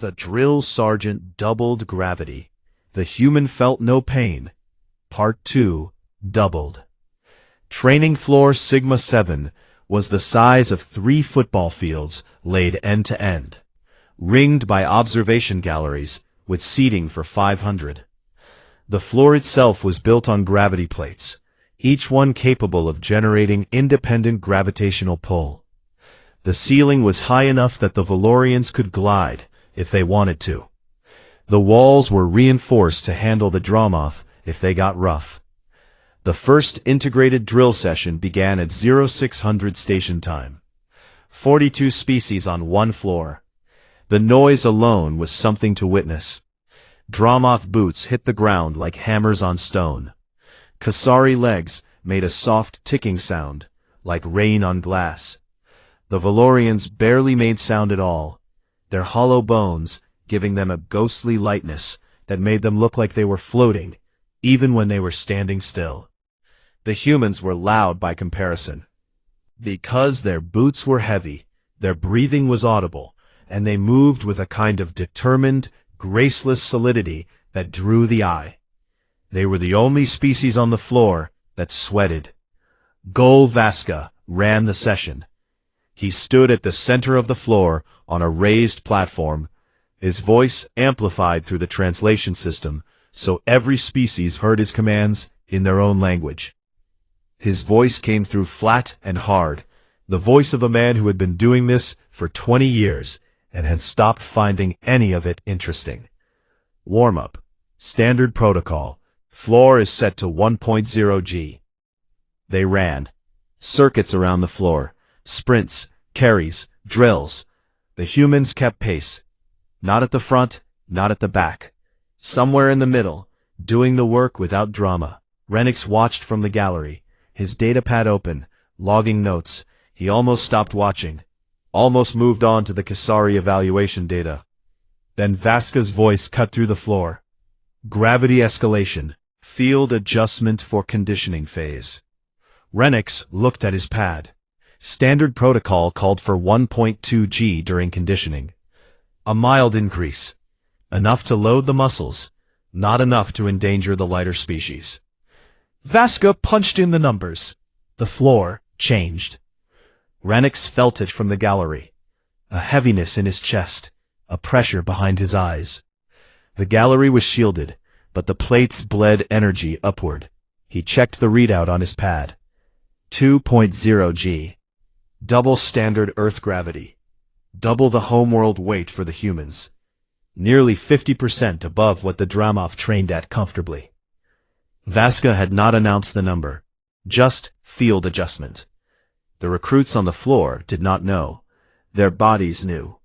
The drill sergeant doubled gravity. The human felt no pain. Part 2, doubled. Training floor Sigma 7 was the size of 3 football fields laid end to end, ringed by observation galleries with seating for 500. The floor itself was built on gravity plates, each one capable of generating independent gravitational pull. The ceiling was high enough that the Valorians could glide if they wanted to. The walls were reinforced to handle the Dromoth if they got rough. The first integrated drill session began at 0600 station time. 42 species on one floor. The noise alone was something to witness. Dromoth boots hit the ground like hammers on stone. Kasari legs made a soft ticking sound, like rain on glass. The Valorians barely made sound at all, their hollow bones giving them a ghostly lightness that made them look like they were floating, even when they were standing still. The humans were loud by comparison. Because their boots were heavy, their breathing was audible, and they moved with a kind of determined, graceless solidity that drew the eye. They were the only species on the floor that sweated. Gol Vasca ran the session. He stood at the center of the floor on a raised platform, his voice amplified through the translation system, so every species heard his commands in their own language. His voice came through flat and hard, the voice of a man who had been doing this for 20 years and had stopped finding any of it interesting. Warm-up. Standard protocol. Floor is set to 1.0 G. They ran. Circuits around the floor. Sprints, carries, drills. The humans kept pace. Not at the front, not at the back. Somewhere in the middle, doing the work without drama. Renix watched from the gallery, his datapad open, logging notes. He almost stopped watching. Almost moved on to the Kasari evaluation data. Then Vasca's voice cut through the floor. Gravity escalation. Field adjustment for conditioning phase. Renix looked at his pad. Standard protocol called for 1.2 G during conditioning. A mild increase. Enough to load the muscles, not enough to endanger the lighter species. Vasca punched in the numbers. The floor changed. Renix felt it from the gallery. A heaviness in his chest, a pressure behind his eyes. The gallery was shielded, but the plates bled energy upward. He checked the readout on his pad. 2.0 G. Double standard Earth gravity. Double the homeworld weight for the humans. Nearly 50% above what the Dromoth trained at comfortably. Vasca had not announced the number. Just field adjustment. The recruits on the floor did not know. Their bodies knew.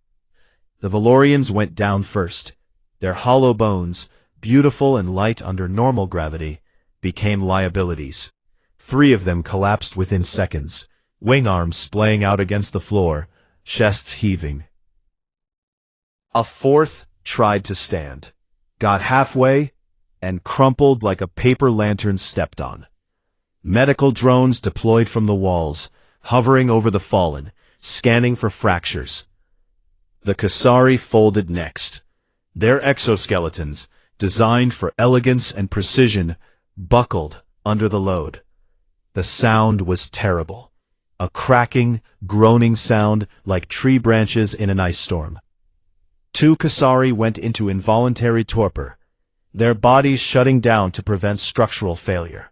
The Valorians went down first. Their hollow bones, beautiful and light under normal gravity, became liabilities. 3 of them collapsed within seconds, wing arms splaying out against the floor, chests heaving. A 4th tried to stand, got halfway, and crumpled like a paper lantern stepped on. Medical drones deployed from the walls, hovering over the fallen, scanning for fractures. The Kasari folded next. Their exoskeletons, designed for elegance and precision, buckled under the load. The sound was terrible. A cracking, groaning sound like tree branches in an ice storm. 2 Kasari went into involuntary torpor, their bodies shutting down to prevent structural failure.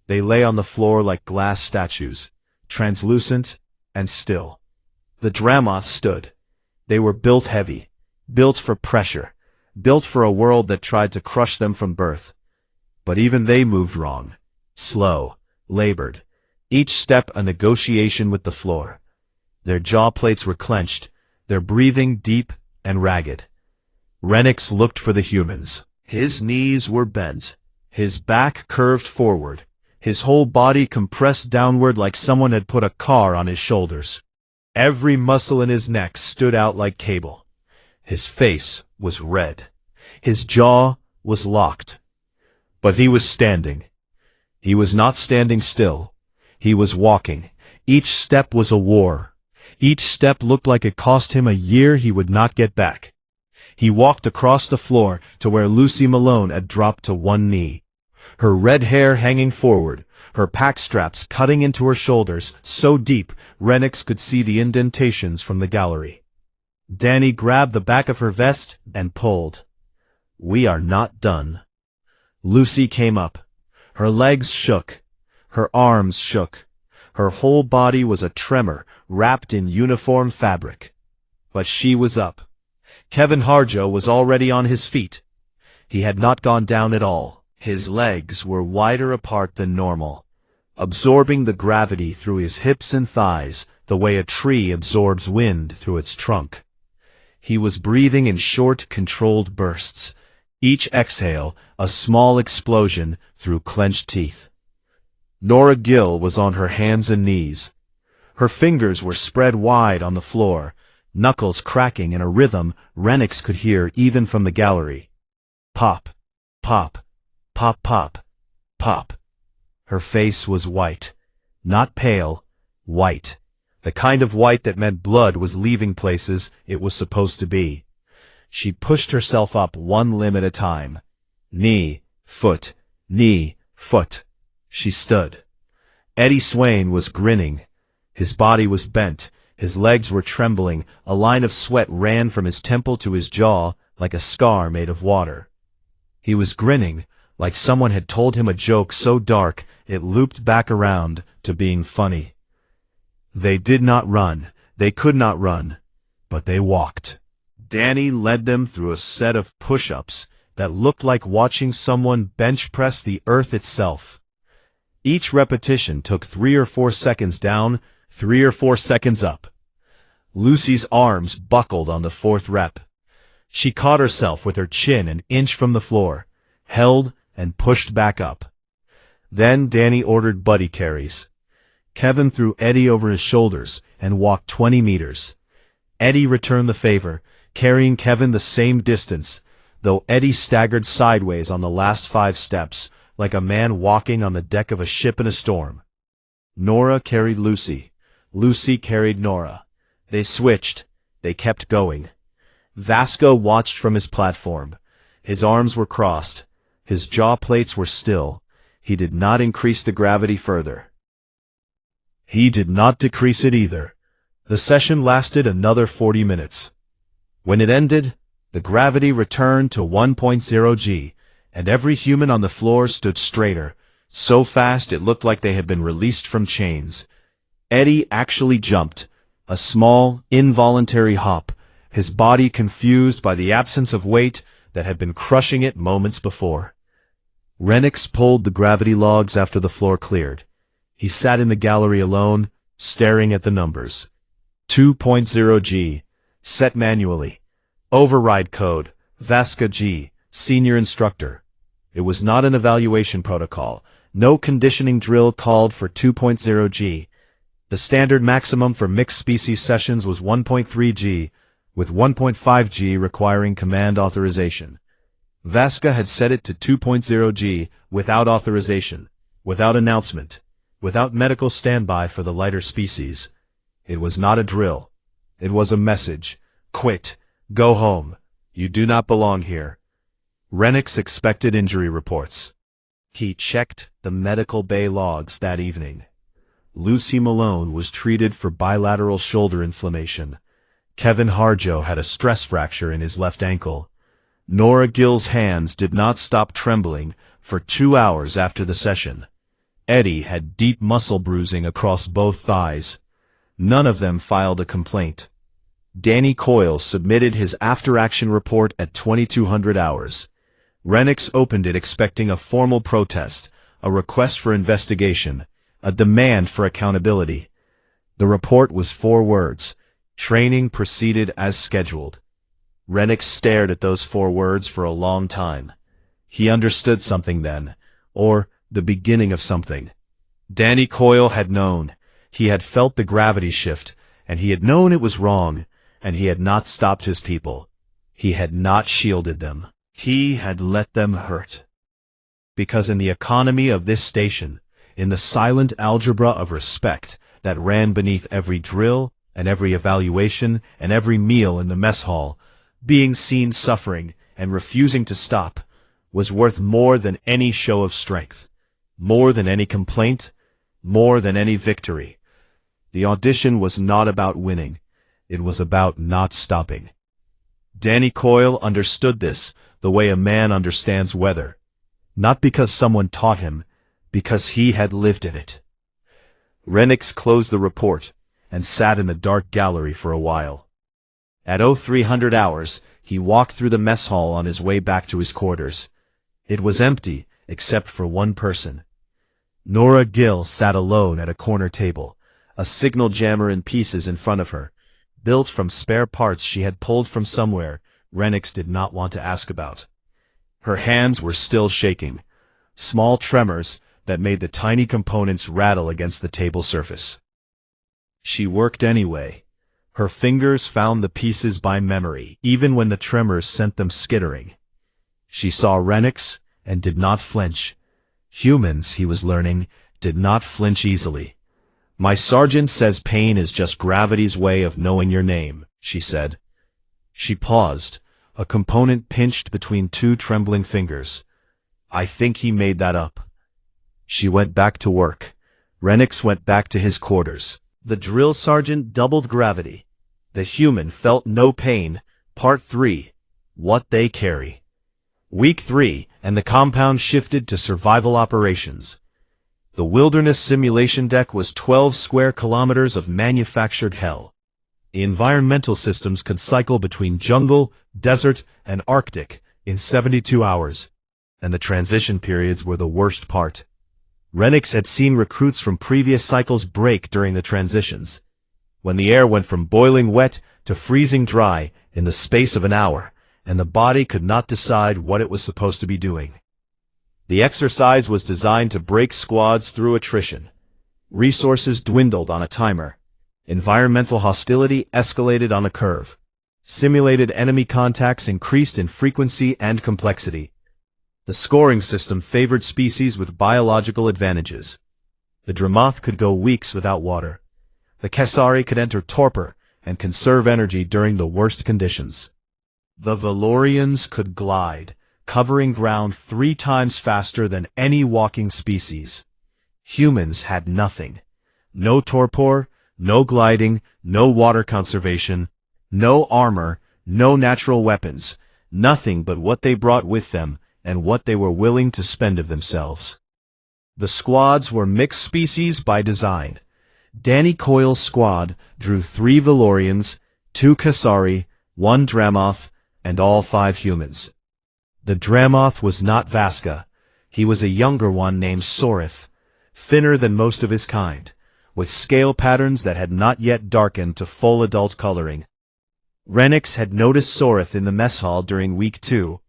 They lay on the floor like glass statues, translucent and still. The Dromoth stood. They were built heavy, built for pressure, built for a world that tried to crush them from birth. But even they moved wrong, slow, labored, each step a negotiation with the floor. Their jaw plates were clenched, their breathing deep and ragged. Renix looked for the humans. His knees were bent, his back curved forward, his whole body compressed downward like someone had put a car on his shoulders. Every muscle in his neck stood out like cable. His face was red. His jaw was locked. But he was standing. He was not standing still. He was walking. Each step was a war. Each step looked like it cost him a year he would not get back. He walked across the floor to where Lucy Malone had dropped to one knee. Her red hair hanging forward, her pack straps cutting into her shoulders so deep Renix could see the indentations from the gallery. Danny grabbed the back of her vest and pulled. "We are not done." Lucy came up. Her legs shook. Her arms shook. Her whole body was a tremor wrapped in uniform fabric. But she was up. Kevin Harjo was already on his feet. He had not gone down at all. His legs were wider apart than normal, absorbing the gravity through his hips and thighs the way a tree absorbs wind through its trunk. He was breathing in short, controlled bursts, each exhale a small explosion through clenched teeth. Nora Gill was on her hands and knees. Her fingers were spread wide on the floor, knuckles cracking in a rhythm Renix could hear even from the gallery. Pop, pop, pop, pop, pop. Her face was white. Not pale, white. The kind of white that meant blood was leaving places it was supposed to be. She pushed herself up one limb at a time. Knee, foot, knee, foot. She stood. Eddie Swain was grinning. His body was bent. His legs were trembling. A line of sweat ran from his temple to his jaw like a scar made of water. He was grinning like someone had told him a joke so dark it looped back around to being funny. They did not run. They could not run. But they walked. Danny led them through a set of push-ups that looked like watching someone bench press the earth itself. Each repetition took 3 or 4 seconds down, 3 or 4 seconds up. Lucy's arms buckled on the 4th rep. She caught herself with her chin an inch from the floor, held and pushed back up. Then Danny ordered buddy carries. Kevin threw Eddie over his shoulders and walked 20 meters. Eddie returned the favor, carrying Kevin the same distance, though Eddie staggered sideways on the last 5 steps, like a man walking on the deck of a ship in a storm. Nora carried Lucy. Lucy carried Nora. They switched. They kept going. Vasco watched from his platform. His arms were crossed. His jaw plates were still. He did not increase the gravity further. He did not decrease it either. The session lasted another 40 minutes. When it ended, the gravity returned to 1.0 G, and every human on the floor stood straighter, so fast it looked like they had been released from chains. Eddie actually jumped, a small, involuntary hop, his body confused by the absence of weight that had been crushing it moments before. Renix pulled the gravity logs after the floor cleared. He sat in the gallery alone, staring at the numbers. 2.0 G, set manually. Override code, Vasca G, senior instructor. It was not an evaluation protocol. No conditioning drill called for 2.0 G. The standard maximum for mixed species sessions was 1.3 G, with 1.5 G requiring command authorization. Vasca had set it to 2.0 G without authorization, without announcement, without medical standby for the lighter species. It was not a drill. It was a message. Quit. Go home. You do not belong here. Renix expected injury reports. He checked the medical bay logs that evening. Lucy Malone was treated for bilateral shoulder inflammation. Kevin Harjo had a stress fracture in his left ankle. Nora Gill's hands did not stop trembling for 2 hours after the session. Eddie had deep muscle bruising across both thighs. None of them filed a complaint. Danny Coyle submitted his after-action report at 2200 hours. Renix opened it expecting a formal protest, a request for investigation, a demand for accountability. The report was 4 words. Training proceeded as scheduled. Renix stared at those 4 words for a long time. He understood something then, or the beginning of something. Danny Coyle had known. He had felt the gravity shift, and he had known it was wrong, and he had not stopped his people. He had not shielded them. He had let them hurt. Because in the economy of this station, in the silent algebra of respect that ran beneath every drill and every evaluation and every meal in the mess hall, Being seen suffering and refusing to stop was worth more than any show of strength, more than any complaint, more than any victory. The audition was not about winning. It was about not stopping. Danny Coyle understood this the way a man understands weather, not because someone taught him, because he had lived in it. Renix closed the report and sat in the dark gallery for a while. At 0300 hours, he walked through the mess hall on his way back to his quarters. It was empty, except for one person. Nora Gill sat alone at a corner table, a signal jammer in pieces in front of her, built from spare parts she had pulled from somewhere Renix did not want to ask about. Her hands were still shaking, small tremors that made the tiny components rattle against the table surface. She worked anyway. Her fingers found the pieces by memory, even when the tremors sent them skittering. She saw Renix and did not flinch. Humans, he was learning, did not flinch easily. "My sergeant says pain is just gravity's way of knowing your name," she said. She paused, a component pinched between two trembling fingers. "I think he made that up." She went back to work. Renix went back to his quarters. The drill sergeant doubled gravity. The human felt no pain. Part 3. What they carry. Week 3, and the compound shifted to survival operations. The wilderness simulation deck was 12 square kilometers of manufactured hell. The environmental systems could cycle between jungle, desert, and Arctic in 72 hours, and the transition periods were the worst part. Renix had seen recruits from previous cycles break during the transitions, when the air went from boiling wet to freezing dry in the space of an hour, and the body could not decide what it was supposed to be doing. The exercise was designed to break squads through attrition. Resources dwindled on a timer. Environmental hostility escalated on a curve. Simulated enemy contacts increased in frequency and complexity. The scoring system favored species with biological advantages. The Dramoth could go weeks without water. The Kesari could enter torpor and conserve energy during the worst conditions. The Valorians could glide, covering ground 3 times faster than any walking species. Humans had nothing. No torpor, no gliding, no water conservation, no armor, no natural weapons, nothing but what they brought with them and what they were willing to spend of themselves. The squads were mixed species by design. Danny Coyle's squad drew 3 Valorians, 2 Kesari, 1 Dramoth, and all 5 humans. The Dramoth was not Vasca. He was a younger one named Sorith, thinner than most of his kind, with scale patterns that had not yet darkened to full adult coloring. Renix had noticed Sorith in the mess hall during week 2,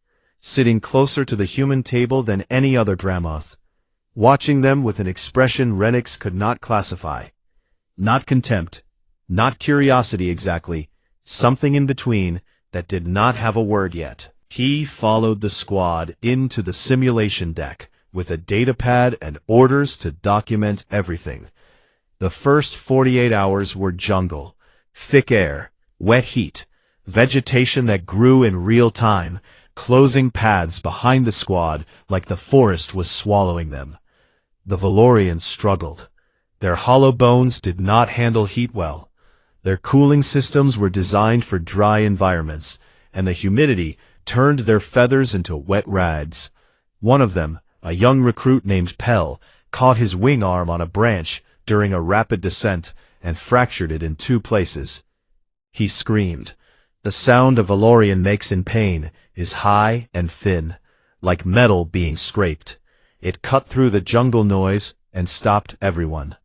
sitting closer to the human table than any other Dramoth, watching them with an expression Renix could not classify. Not contempt, not curiosity exactly, something in between that did not have a word yet. He followed the squad into the simulation deck with a datapad and orders to document everything. The first 48 hours were jungle, thick air, wet heat, vegetation that grew in real time, closing paths behind the squad like the forest was swallowing them. The Valorians struggled. Their hollow bones did not handle heat well. Their cooling systems were designed for dry environments, and the humidity turned their feathers into wet rags. One of them, a young recruit named Pell, caught his wing arm on a branch during a rapid descent and fractured it in 2 places. He screamed. The sound a Valorian makes in pain is high and thin, like metal being scraped. It cut through the jungle noise and stopped everyone.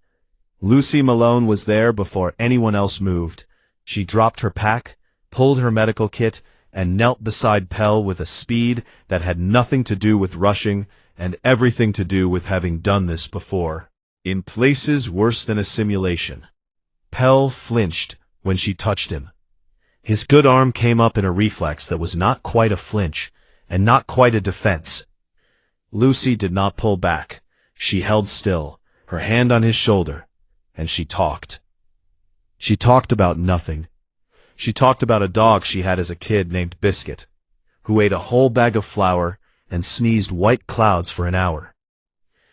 Lucy Malone was there before anyone else moved. She dropped her pack, pulled her medical kit, and knelt beside Pell with a speed that had nothing to do with rushing and everything to do with having done this before, in places worse than a simulation. Pell flinched when she touched him. His good arm came up in a reflex that was not quite a flinch and not quite a defense. Lucy did not pull back. She held still, her hand on his shoulder, and she talked. She talked about nothing. She talked about a dog she had as a kid named Biscuit, who ate a whole bag of flour and sneezed white clouds for an hour.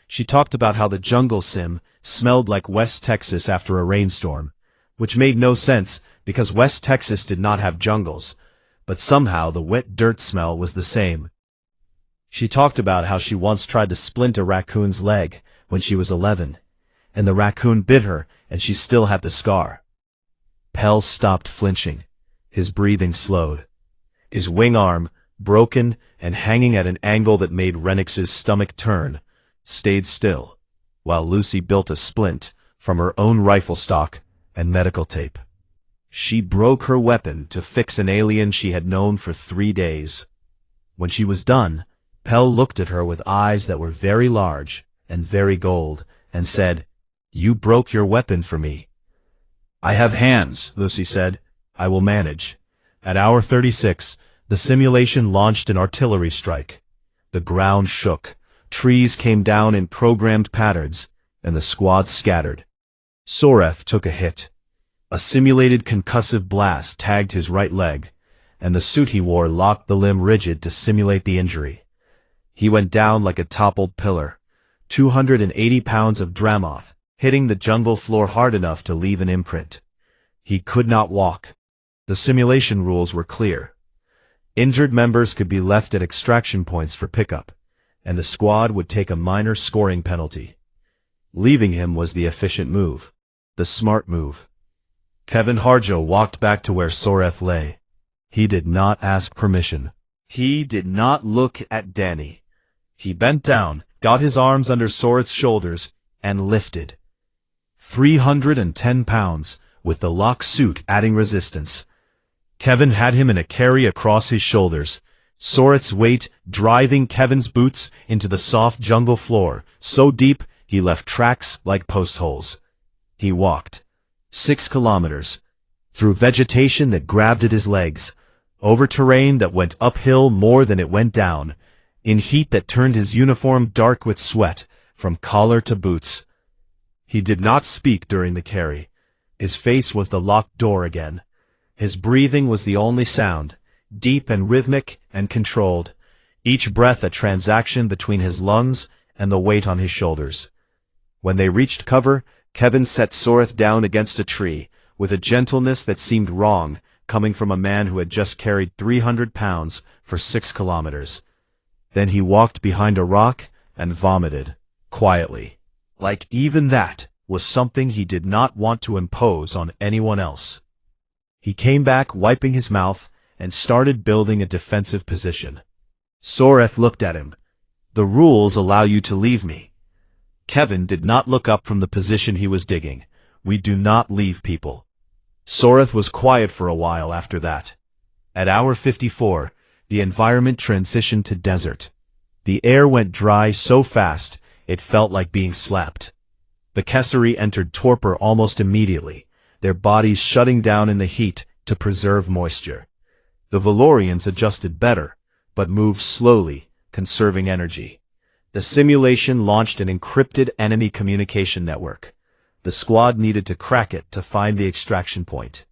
She talked about how the jungle sim smelled like West Texas after a rainstorm, which made no sense because West Texas did not have jungles, but somehow the wet dirt smell was the same. She talked about how she once tried to splint a raccoon's leg when she was 11, and the raccoon bit her and she still had the scar. Pell stopped flinching. His breathing slowed. His wing arm, broken and hanging at an angle that made Renix's stomach turn, stayed still, while Lucy built a splint from her own rifle stock and medical tape. She broke her weapon to fix an alien she had known for 3 days. When she was done, Pell looked at her with eyes that were very large and very gold, and said, "You broke your weapon for me." "I have hands," Lucy said. "I will manage." At hour 36, the simulation launched an artillery strike. The ground shook, trees came down in programmed patterns, and the squad scattered. Soreth took a hit. A simulated concussive blast tagged his right leg, and the suit he wore locked the limb rigid to simulate the injury. He went down like a toppled pillar, 280 pounds of Dramoth, hitting the jungle floor hard enough to leave an imprint. He could not walk. The simulation rules were clear. Injured members could be left at extraction points for pickup, and the squad would take a minor scoring penalty. Leaving him was the efficient move, the smart move. Kevin Harjo walked back to where Soreth lay. He did not ask permission. He did not look at Danny. He bent down, got his arms under Soreth's shoulders, and lifted. 310 pounds, with the lock suit adding resistance. Kevin had him in a carry across his shoulders, Soreth's weight driving Kevin's boots into the soft jungle floor, so deep he left tracks like post holes. He walked 6 kilometers, through vegetation that grabbed at his legs, over terrain that went uphill more than it went down, in heat that turned his uniform dark with sweat, from collar to boots. He did not speak during the carry. His face was the locked door again. His breathing was the only sound, deep and rhythmic and controlled, each breath a transaction between his lungs and the weight on his shoulders. When they reached cover, Kevin set Soreth down against a tree, with a gentleness that seemed wrong, coming from a man who had just carried 300 pounds for 6 kilometers. Then he walked behind a rock and vomited, quietly, like even that was something he did not want to impose on anyone else. He came back wiping his mouth and started building a defensive position. Soreth looked at him. "The rules allow you to leave me." Kevin did not look up from the position he was digging. "We do not leave people." Soreth was quiet for a while after that. At hour 54, the environment transitioned to desert. The air went dry so fast, it felt like being slapped. The Kessari entered torpor almost immediately, their bodies shutting down in the heat to preserve moisture. The Valorians adjusted better, but moved slowly, conserving energy. The simulation launched an encrypted enemy communication network. The squad needed to crack it to find the extraction point.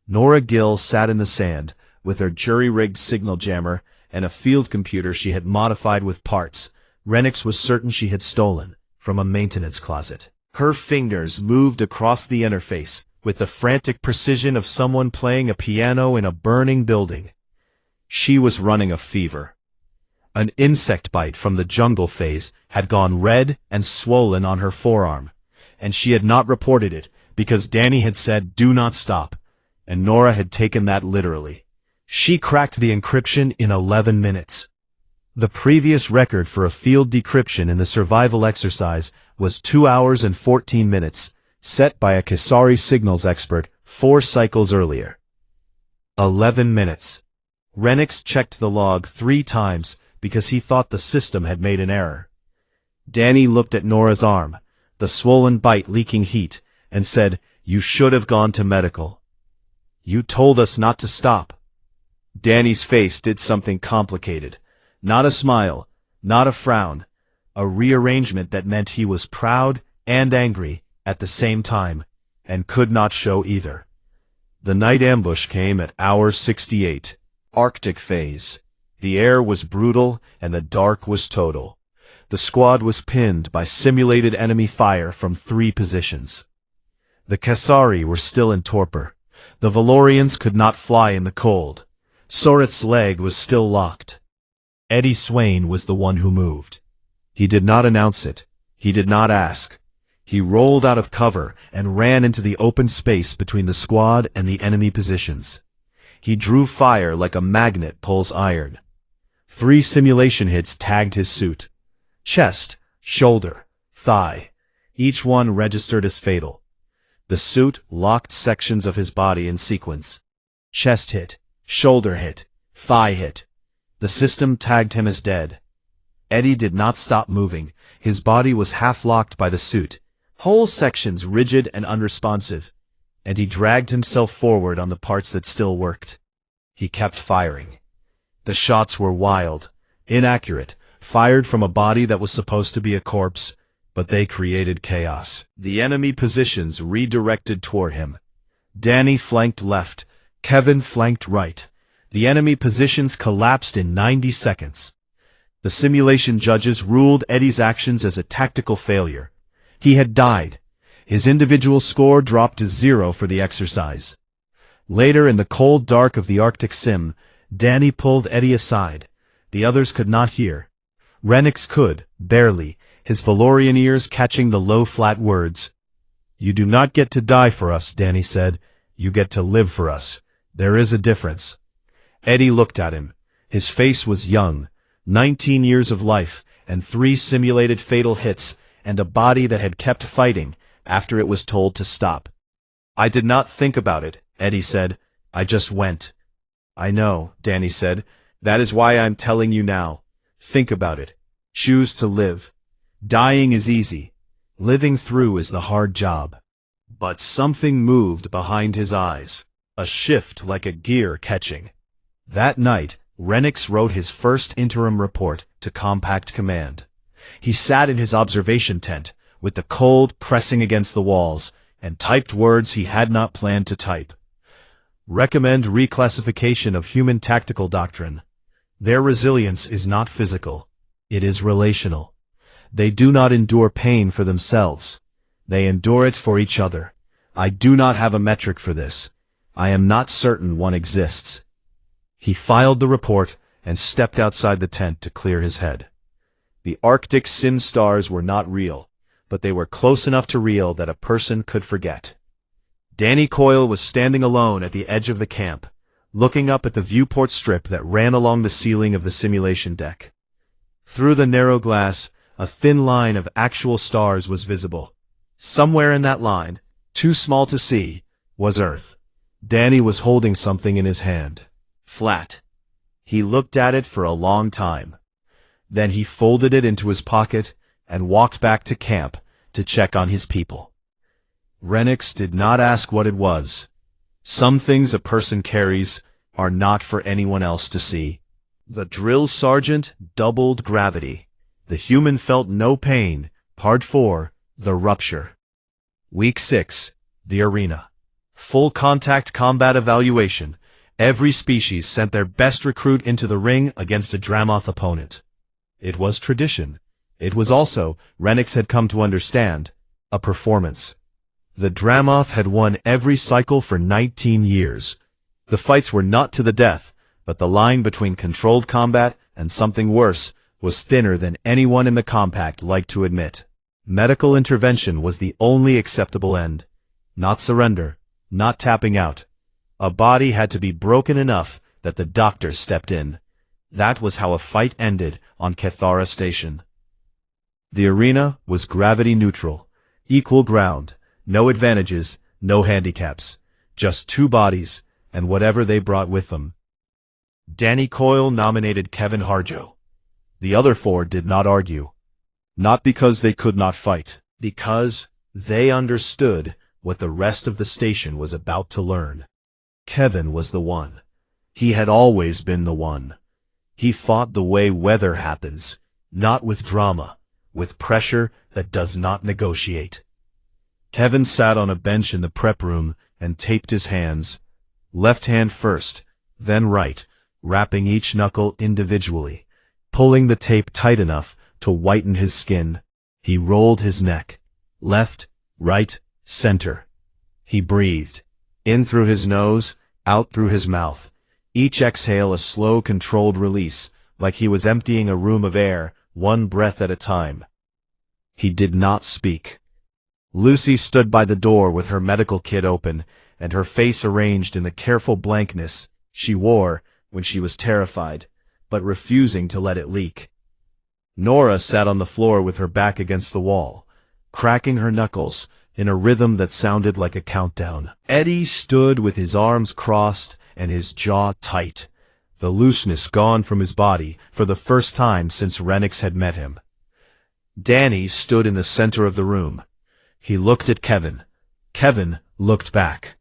Nora Gill sat in the sand, with her jury-rigged signal jammer and a field computer she had modified with parts Renix was certain she had stolen from a maintenance closet. Her fingers moved across the interface with the frantic precision of someone playing a piano in a burning building. She was running a fever. An insect bite from the jungle phase had gone red and swollen on her forearm, and she had not reported it because Danny had said, "Do not stop," and Nora had taken that literally. She cracked the encryption in 11 minutes. The previous record for a field decryption in the survival exercise was 2 hours and 14 minutes, set by a Kessari signals expert 4 cycles earlier. 11 minutes. Renix checked the log 3 times because he thought the system had made an error. Danny looked at Nora's arm, the swollen bite leaking heat, and said, "You should have gone to medical. You told us not to stop." Danny's face did something complicated. Not a smile, not a frown, a rearrangement that meant he was proud and angry at the same time, and could not show either. The night ambush came at hour 68. Arctic phase. The air was brutal and the dark was total. The squad was pinned by simulated enemy fire from 3 positions. The Kasari were still in torpor. The Valorians could not fly in the cold. Sorit's leg was still locked. Eddie Swain was the one who moved. He did not announce it. He did not ask. He rolled out of cover and ran into the open space between the squad and the enemy positions. He drew fire like a magnet pulls iron. 3 simulation hits tagged his suit. Chest, shoulder, thigh. Each one registered as fatal. The suit locked sections of his body in sequence. Chest hit, shoulder hit, thigh hit. The system tagged him as dead. Eddie did not stop moving. His body was half-locked by the suit, whole sections rigid and unresponsive, and he dragged himself forward on the parts that still worked. He kept firing. The shots were wild, inaccurate, fired from a body that was supposed to be a corpse, but they created chaos. The enemy positions redirected toward him. Danny flanked left, Kevin flanked right. The enemy positions collapsed in 90 seconds. The simulation judges ruled Eddie's actions as a tactical failure. He had died. His individual score dropped to 0 for the exercise. Later in the cold dark of the Arctic sim, Danny pulled Eddie aside. The others could not hear. Renix could, barely, his Valorian ears catching the low flat words. "You do not get to die for us," Danny said. "You get to live for us. There is a difference." Eddie looked at him. His face was young, 19 years of life, and 3 simulated fatal hits, and a body that had kept fighting after it was told to stop. "I did not think about it," Eddie said. "I just went." "I know," Danny said. "That is why I'm telling you now. Think about it. Choose to live. Dying is easy. Living through is the hard job." But something moved behind his eyes. A shift like a gear catching. That night, Renix wrote his first interim report to Compact Command. He sat in his observation tent, with the cold pressing against the walls, and typed words he had not planned to type. Recommend reclassification of human tactical doctrine. Their resilience is not physical. It is relational. They do not endure pain for themselves. They endure it for each other. I do not have a metric for this. I am not certain one exists. He filed the report and stepped outside the tent to clear his head. The Arctic sim stars were not real, but they were close enough to real that a person could forget. Danny Coyle was standing alone at the edge of the camp, looking up at the viewport strip that ran along the ceiling of the simulation deck. Through the narrow glass, a thin line of actual stars was visible. Somewhere in that line, too small to see, was Earth. Danny was holding something in his hand. Flat. He looked at it for a long time. Then he folded it into his pocket and walked back to camp to check on his people. Renix did not ask what it was. Some things a person carries are not for anyone else to see. The drill sergeant doubled gravity. The human felt no pain. Part 4, the rupture. Week 6, the arena. Full contact combat evaluation. Every species sent their best recruit into the ring against a Dramoth opponent. It was tradition. It was also, Renix had come to understand, a performance. The Dramoth had won every cycle for 19 years. The fights were not to the death, but the line between controlled combat and something worse was thinner than anyone in the compact liked to admit. Medical intervention was the only acceptable end. Not surrender, not tapping out. A body had to be broken enough that the doctor stepped in. That was how a fight ended on Cathara Station. The arena was gravity neutral, equal ground, no advantages, no handicaps, just 2 bodies, and whatever they brought with them. Danny Coyle nominated Kevin Harjo. The other 4 did not argue. Not because they could not fight, because they understood what the rest of the station was about to learn. Kevin was the one. He had always been the one. He fought the way weather happens, not with drama, with pressure that does not negotiate. Kevin sat on a bench in the prep room and taped his hands, left hand first, then right, wrapping each knuckle individually, pulling the tape tight enough to whiten his skin. He rolled his neck, left, right, center. He breathed, in through his nose, out through his mouth, each exhale a slow, controlled release, like he was emptying a room of air, one breath at a time. He did not speak. Lucy stood by the door with her medical kit open, and her face arranged in the careful blankness she wore when she was terrified, but refusing to let it leak. Nora sat on the floor with her back against the wall, cracking her knuckles in a rhythm that sounded like a countdown. Eddie stood with his arms crossed and his jaw tight, the looseness gone from his body for the first time since Renix had met him. Danny stood in the center of the room. He looked at Kevin. Kevin looked back.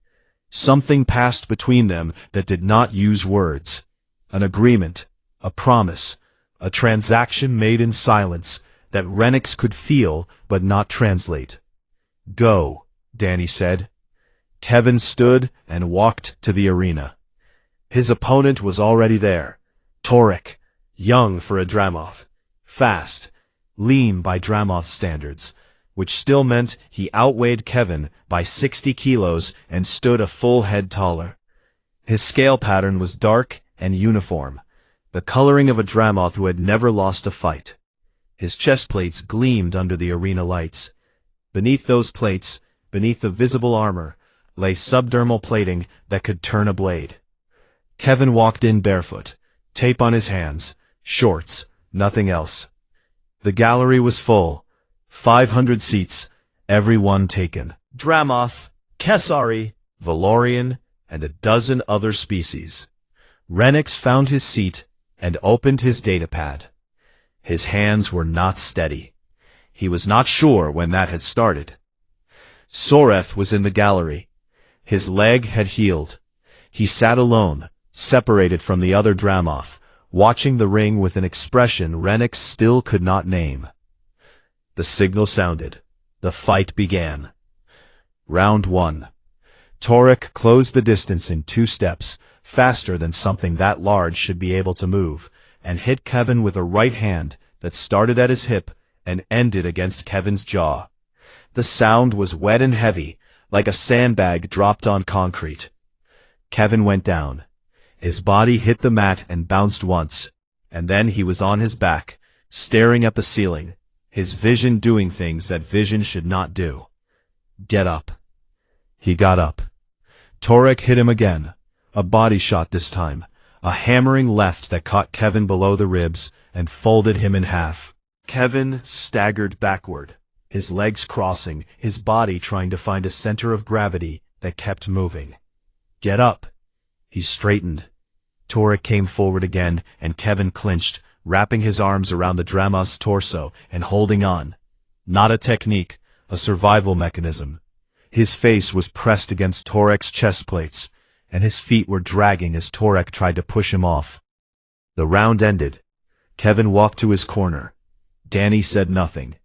Something passed between them that did not use words. An agreement, a promise, a transaction made in silence that Renix could feel but not translate. "Go," Danny said. Kevin stood and walked to the arena. His opponent was already there. Torek, young for a Dramoth, fast, lean by Dramoth standards, which still meant he outweighed Kevin by 60 kilos and stood a full head taller. His scale pattern was dark and uniform, the coloring of a Dramoth who had never lost a fight. His chest plates gleamed under the arena lights. Beneath those plates, beneath the visible armor, lay subdermal plating that could turn a blade. Kevin walked in barefoot, tape on his hands, shorts, nothing else. The gallery was full, 500 seats, every one taken. Dramoth, Kesari, Valorian, and a dozen other species. Renix found his seat and opened his datapad. His hands were not steady. He was not sure when that had started. Soreth was in the gallery. His leg had healed. He sat alone, separated from the other Dramoth, watching the ring with an expression Renix still could not name. The signal sounded. The fight began. Round 1. Torek closed the distance in 2 steps, faster than something that large should be able to move, and hit Kevin with a right hand that started at his hip and ended against Kevin's jaw. The sound was wet and heavy, like a sandbag dropped on concrete. Kevin went down. His body hit the mat and bounced once, and then he was on his back, staring at the ceiling, his vision doing things that vision should not do. "Get up." He got up. Torek hit him again, a body shot this time, a hammering left that caught Kevin below the ribs and folded him in half. Kevin staggered backward, his legs crossing, his body trying to find a center of gravity that kept moving. "Get up." He straightened. Torek came forward again, and Kevin clinched, wrapping his arms around the Dramoth's torso and holding on. Not a technique, a survival mechanism. His face was pressed against Torek's chest plates, and his feet were dragging as Torek tried to push him off. The round ended. Kevin walked to his corner. Danny said nothing.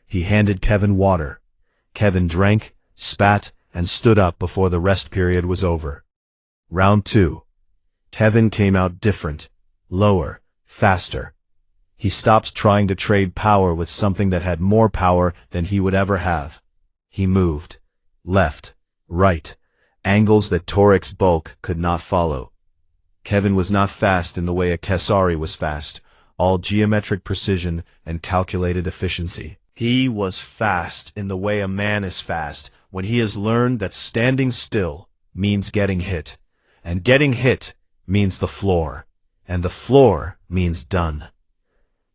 He handed Kevin water. Kevin drank, spat, and stood up before the rest period was over. Round 2. Kevin came out different, lower, faster. He stopped trying to trade power with something that had more power than he would ever have. He moved. Left, right, angles that Torek's bulk could not follow. Kevin was not fast in the way a Kesari was fast, all geometric precision and calculated efficiency. He was fast in the way a man is fast when he has learned that standing still means getting hit, and getting hit means the floor, and the floor means done.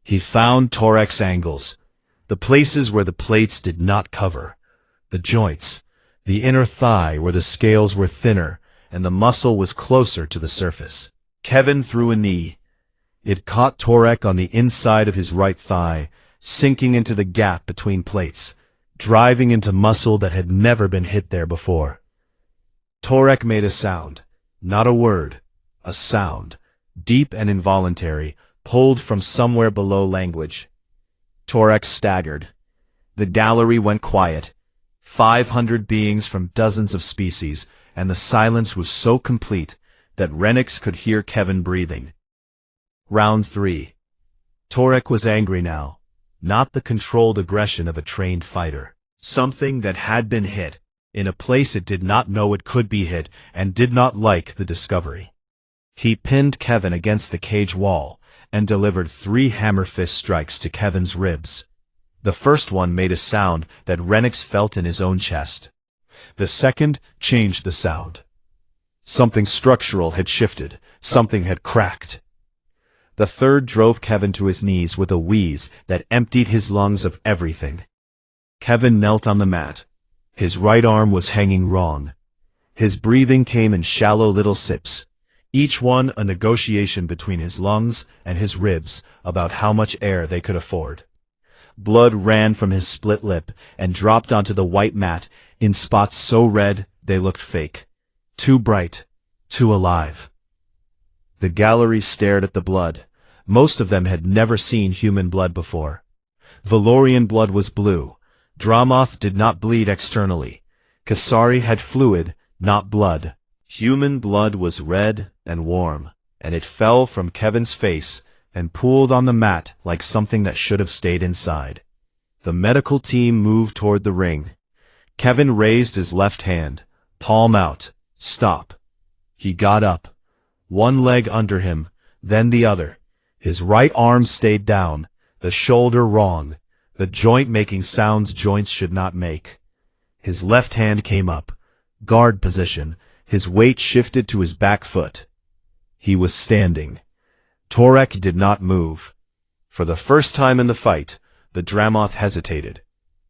He found Torek's angles, the places where the plates did not cover, the joints, the inner thigh where the scales were thinner and the muscle was closer to the surface. Kevin threw a knee. It caught Torek on the inside of his right thigh, sinking into the gap between plates, driving into muscle that had never been hit there before. Torek made a sound, not a word, a sound, deep and involuntary, pulled from somewhere below language. Torek staggered. The gallery went quiet. 500 beings from dozens of species, and the silence was so complete that Renix could hear Kevin breathing. Round 3. Torek was angry now, not the controlled aggression of a trained fighter. Something that had been hit, in a place it did not know it could be hit, and did not like the discovery. He pinned Kevin against the cage wall, and delivered 3 hammer fist strikes to Kevin's ribs. The first one made a sound that Renix felt in his own chest. The second changed the sound. Something structural had shifted, something had cracked. The third drove Kevin to his knees with a wheeze that emptied his lungs of everything. Kevin knelt on the mat. His right arm was hanging wrong. His breathing came in shallow little sips, each one a negotiation between his lungs and his ribs about how much air they could afford. Blood ran from his split lip and dropped onto the white mat in spots so red they looked fake. Too bright, too alive. The gallery stared at the blood. Most of them had never seen human blood before. Valorian blood was blue. Dramoth did not bleed externally. Kasari had fluid, not blood. Human blood was red and warm, and it fell from Kevin's face and pooled on the mat like something that should have stayed inside. The medical team moved toward the ring. Kevin raised his left hand, palm out. Stop. He got up. One leg under him, then the other. His right arm stayed down, the shoulder wrong, the joint making sounds joints should not make. His left hand came up, guard position, his weight shifted to his back foot. He was standing. Torek did not move. For the first time in the fight, the Dramoth hesitated.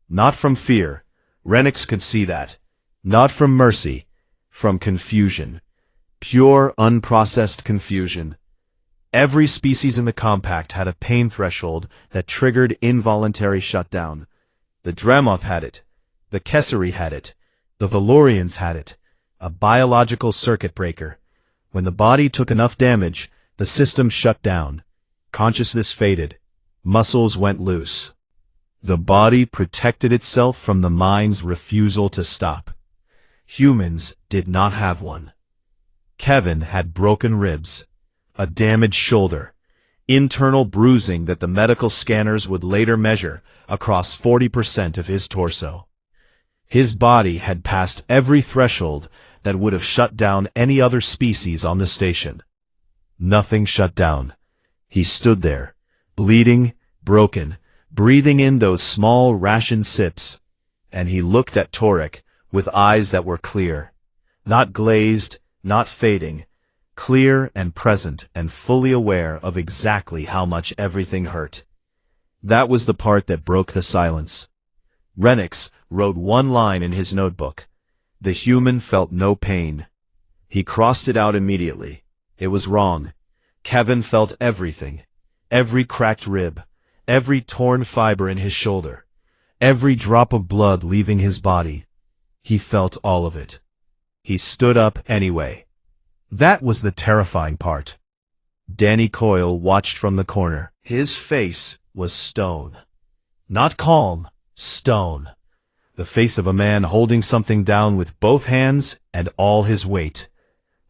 Not from fear, Renix could see that. Not from mercy, from confusion. Pure, unprocessed confusion. Every species in the compact had a pain threshold that triggered involuntary shutdown. The Dramoth had it. The Kessari had it. The Valorians had it. A biological circuit breaker. When the body took enough damage, the system shut down. Consciousness faded. Muscles went loose. The body protected itself from the mind's refusal to stop. Humans did not have one. Kevin had broken ribs, a damaged shoulder, internal bruising that the medical scanners would later measure across 40% of his torso. His body had passed every threshold that would have shut down any other species on the station. Nothing shut down. He stood there, bleeding, broken, breathing in those small ration sips, and he looked at Torek with eyes that were clear, not glazed, not fading, clear and present and fully aware of exactly how much everything hurt. That was the part that broke the silence. Renix wrote one line in his notebook. The human felt no pain. He crossed it out immediately. It was wrong. Kevin felt everything. Every cracked rib. Every torn fiber in his shoulder. Every drop of blood leaving his body. He felt all of it. He stood up anyway. That was the terrifying part. Danny Coyle watched from the corner. His face was stone. Not calm, stone. The face of a man holding something down with both hands and all his weight.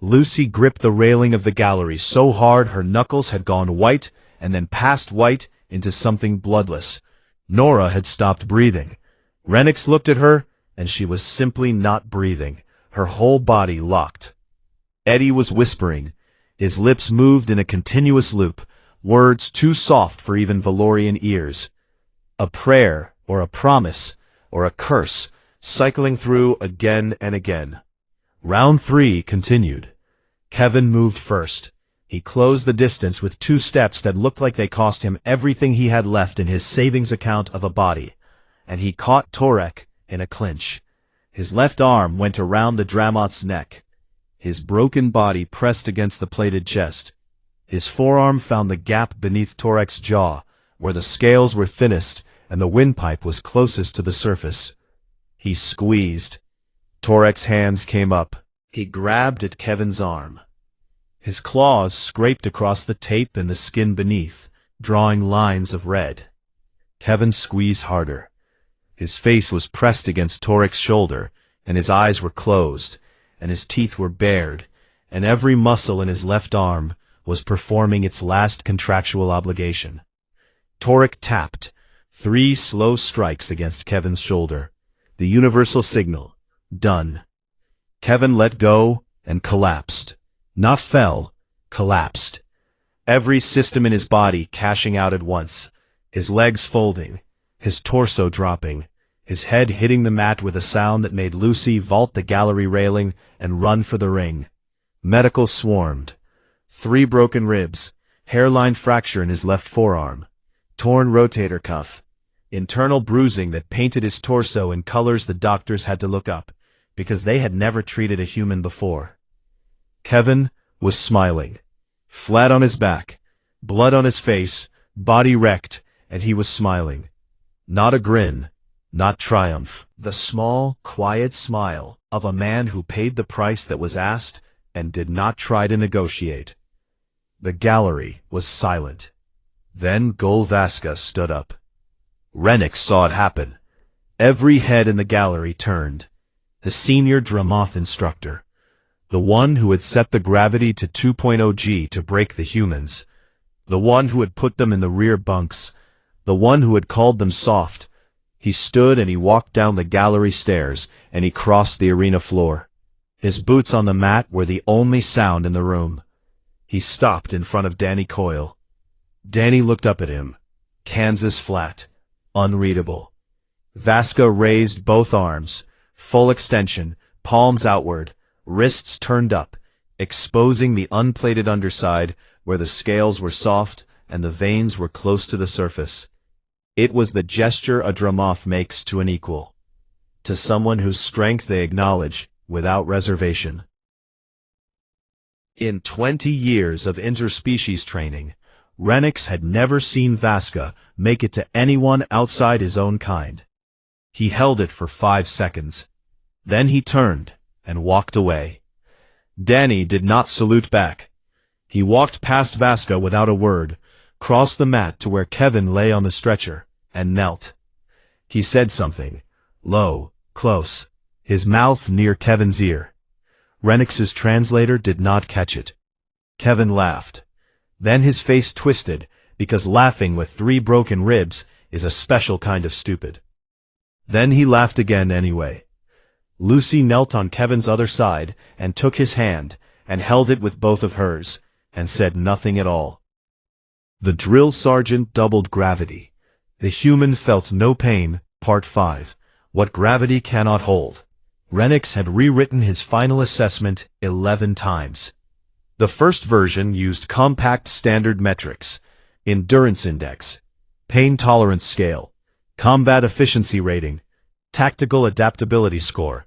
Lucy gripped the railing of the gallery so hard her knuckles had gone white and then past white into something bloodless. Nora had stopped breathing. Renix looked at her, and she was simply not breathing, her whole body locked. Eddie was whispering. His lips moved in a continuous loop, words too soft for even Valorian ears. A prayer, or a promise, or a curse, cycling through again and again. Round 3 continued. Kevin moved first. He closed the distance with 2 steps that looked like they cost him everything he had left in his savings account of a body, and he caught Torek in a clinch. His left arm went around the Dramoth's neck. His broken body pressed against the plated chest. His forearm found the gap beneath Torek's jaw, where the scales were thinnest and the windpipe was closest to the surface. He squeezed. Torek's hands came up. He grabbed at Kevin's arm. His claws scraped across the tape and the skin beneath, drawing lines of red. Kevin squeezed harder. His face was pressed against Torik's shoulder, and his eyes were closed, and his teeth were bared, and every muscle in his left arm was performing its last contractual obligation. Torik tapped 3 slow strikes against Kevin's shoulder. The universal signal. Done. Kevin let go and collapsed. Not fell, collapsed. Every system in his body cashing out at once. His legs folding, his torso dropping, his head hitting the mat with a sound that made Lucy vault the gallery railing and run for the ring. Medical swarmed. 3 broken ribs, hairline fracture in his left forearm, torn rotator cuff, internal bruising that painted his torso in colors the doctors had to look up, because they had never treated a human before. Kevin was smiling. Flat on his back, blood on his face, body wrecked, and he was smiling. Not a grin, not triumph. The small, quiet smile of a man who paid the price that was asked and did not try to negotiate. The gallery was silent. Then Golvaska stood up. Rennick saw it happen. Every head in the gallery turned. The senior Dramoth instructor, the one who had set the gravity to 2.0 G to break the humans, the one who had put them in the rear bunks, the one who had called them soft. He stood and he walked down the gallery stairs and he crossed the arena floor. His boots on the mat were the only sound in the room. He stopped in front of Danny Coyle. Danny looked up at him. Kansas flat. Unreadable. Vasca raised both arms, full extension, palms outward, wrists turned up, exposing the unplated underside where the scales were soft and the veins were close to the surface. It was the gesture a Dramoth makes to an equal, to someone whose strength they acknowledge without reservation. In 20 years of interspecies training, Renix had never seen Vasca make it to anyone outside his own kind. He held it for 5 seconds. Then he turned and walked away. Danny did not salute back. He walked past Vasca without a word, crossed the mat to where Kevin lay on the stretcher, and knelt. He said something, low, close, his mouth near Kevin's ear. Renix's translator did not catch it. Kevin laughed. Then his face twisted, because laughing with 3 broken ribs is a special kind of stupid. Then he laughed again anyway. Lucy knelt on Kevin's other side and took his hand and held it with both of hers and said nothing at all. The drill sergeant doubled gravity. The human felt no pain, Part 5. What gravity cannot hold. Renix had rewritten his final assessment 11 times. The first version used compact standard metrics, endurance index, pain tolerance scale, combat efficiency rating, tactical adaptability score.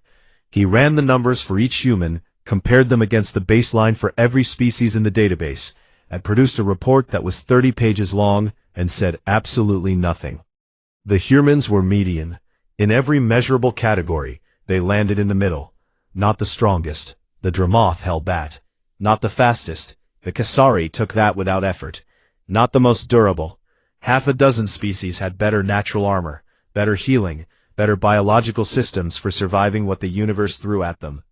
He ran the numbers for each human, compared them against the baseline for every species in the database, and produced a report that was 30 pages long and said absolutely nothing. The humans were median. In every measurable category, they landed in the middle. Not the strongest, the Dramoth held that. Not the fastest, the Kasari took that without effort. Not the most durable. Half a dozen species had better natural armor, better healing, better biological systems for surviving what the universe threw at them.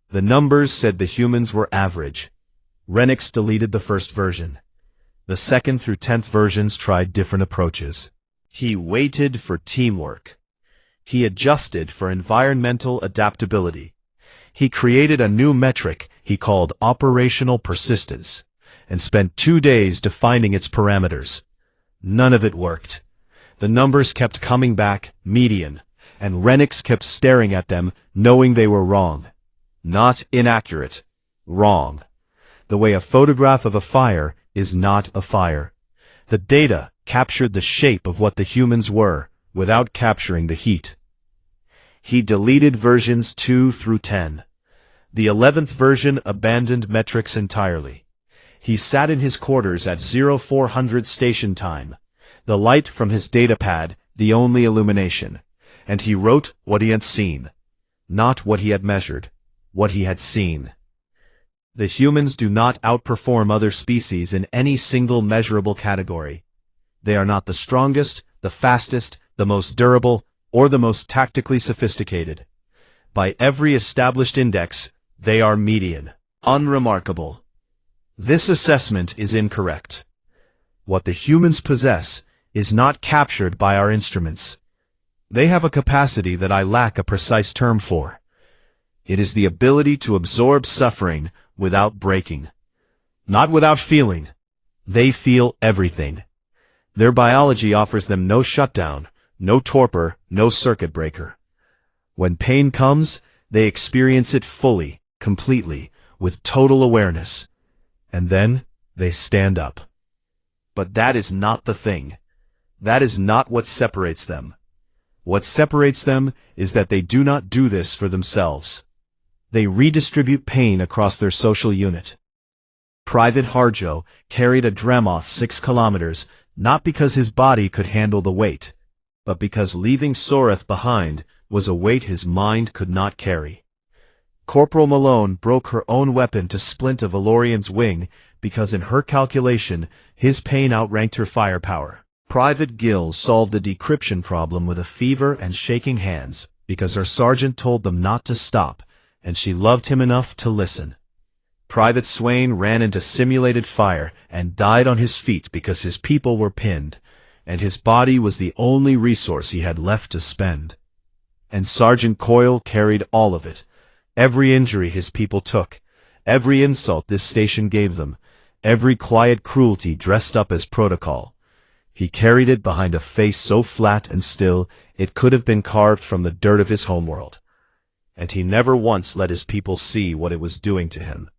The numbers said the humans were average. Renix deleted the first version. The 2nd through 10th versions tried different approaches. He waited for teamwork. He adjusted for environmental adaptability. He created a new metric he called operational persistence, and spent 2 days defining its parameters. None of it worked. The numbers kept coming back, median, and Renix kept staring at them, knowing they were wrong. Not inaccurate. Wrong. The way a photograph of a fire is not a fire. The data captured the shape of what the humans were, without capturing the heat. He deleted versions 2 through 10. The 11th version abandoned metrics entirely. He sat in his quarters at 0400 station time, the light from his datapad the only illumination, and he wrote what he had seen. Not what he had measured, what he had seen. The humans do not outperform other species in any single measurable category. They are not the strongest, the fastest, the most durable, or the most tactically sophisticated. By every established index, they are median. Unremarkable. This assessment is incorrect. What the humans possess is not captured by our instruments. They have a capacity that I lack a precise term for. It is the ability to absorb suffering without breaking. Not without feeling. They feel everything. Their biology offers them no shutdown, no torpor, no circuit breaker. When pain comes, they experience it fully, completely, with total awareness. And then they stand up. But that is not the thing. That is not what separates them. What separates them is that they do not do this for themselves. They redistribute pain across their social unit. Private Harjo carried a Dremoth 6 kilometers, not because his body could handle the weight, but because leaving Soreth behind was a weight his mind could not carry. Corporal Malone broke her own weapon to splint a Valorian's wing because in her calculation, his pain outranked her firepower. Private Gill solved the decryption problem with a fever and shaking hands because her sergeant told them not to stop, and she loved him enough to listen. Private Swain ran into simulated fire and died on his feet because his people were pinned, and his body was the only resource he had left to spend. And Sergeant Coyle carried all of it. Every injury his people took, every insult this station gave them, every quiet cruelty dressed up as protocol. He carried it behind a face so flat and still it could have been carved from the dirt of his homeworld. And he never once let his people see what it was doing to him.